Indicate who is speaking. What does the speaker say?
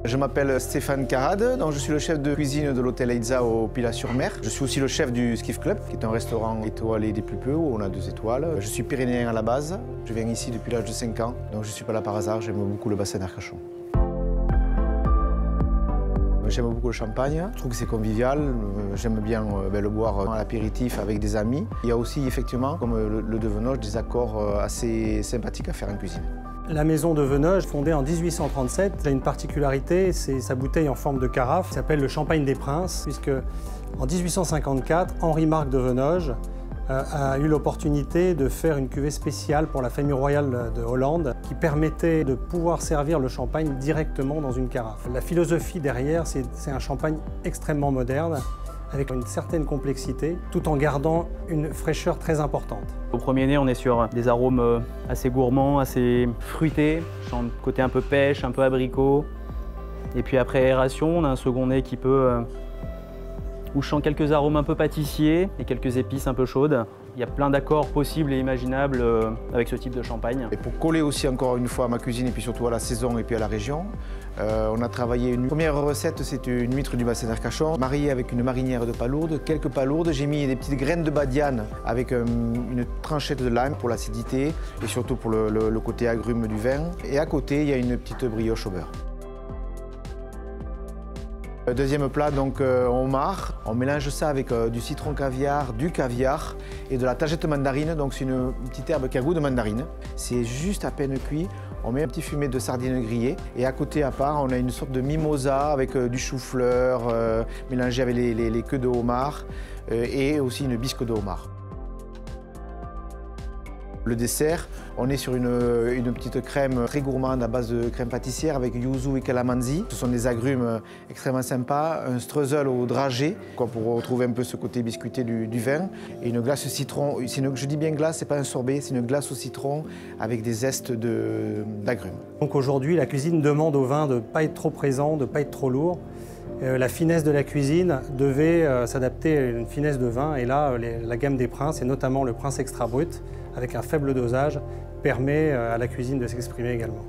Speaker 1: Je m'appelle Stéphane Carade, donc je suis le chef de cuisine de l'hôtel Eiza au Pilat-sur-Mer. Je suis aussi le chef du Skiff Club, qui est un restaurant étoilé des plus peu, où on a 2 étoiles. Je suis pyrénéen à la base, je viens ici depuis l'âge de 5 ans, donc je ne suis pas là par hasard, j'aime beaucoup le bassin d'Arcachon. J'aime beaucoup le champagne, je trouve que c'est convivial, j'aime bien le boire à l'apéritif avec des amis. Il y a aussi effectivement, comme le de Venoge, des accords assez sympathiques à faire en cuisine.
Speaker 2: La maison de Venoge, fondée en 1837, a une particularité, c'est sa bouteille en forme de carafe, qui s'appelle le Champagne des Princes, puisque en 1854, Henri-Marc de Venoge a eu l'opportunité de faire une cuvée spéciale pour la famille royale de Hollande qui permettait de pouvoir servir le champagne directement dans une carafe. La philosophie derrière, c'est un champagne extrêmement moderne, avec une certaine complexité, tout en gardant une fraîcheur très importante.
Speaker 3: Au premier nez, on est sur des arômes assez gourmands, assez fruités, un côté un peu pêche, un peu abricot. Et puis après aération, on a un second nez qui peut où je sens quelques arômes un peu pâtissiers et quelques épices un peu chaudes. Il y a plein d'accords possibles et imaginables avec ce type de champagne.
Speaker 1: Et pour coller aussi encore une fois à ma cuisine et puis surtout à la saison et puis à la région, on a travaillé une première recette, c'est une huître du bassin d'Arcachon, mariée avec une marinière de palourdes, quelques palourdes. J'ai mis des petites graines de badiane avec une tranchette de lime pour l'acidité et surtout pour le côté agrume du vin. Et à côté, il y a une petite brioche au beurre. Deuxième plat, donc homard. On mélange ça avec du citron caviar, du caviar et de la tagette mandarine. Donc c'est une petite herbe qui a goût de mandarine. C'est juste à peine cuit. On met un petit fumet de sardines grillées. Et à côté, à part, on a une sorte de mimosa avec du chou-fleur mélangé avec les queues de homard et aussi une bisque de homard. Le dessert, on est sur une petite crème très gourmande à base de crème pâtissière avec yuzu et calamansi. Ce sont des agrumes extrêmement sympas, un streusel au dragée pour retrouver un peu ce côté biscuité du vin et une glace citron. Je dis bien glace, c'est pas un sorbet, c'est une glace au citron avec des zestes d'agrumes.
Speaker 2: Donc aujourd'hui, la cuisine demande au vin de ne pas être trop présent, de ne pas être trop lourd. La finesse de la cuisine devait s'adapter à une finesse de vin et là, la gamme des Princes et notamment le Prince Extra Brut avec un faible dosage permet à la cuisine de s'exprimer également.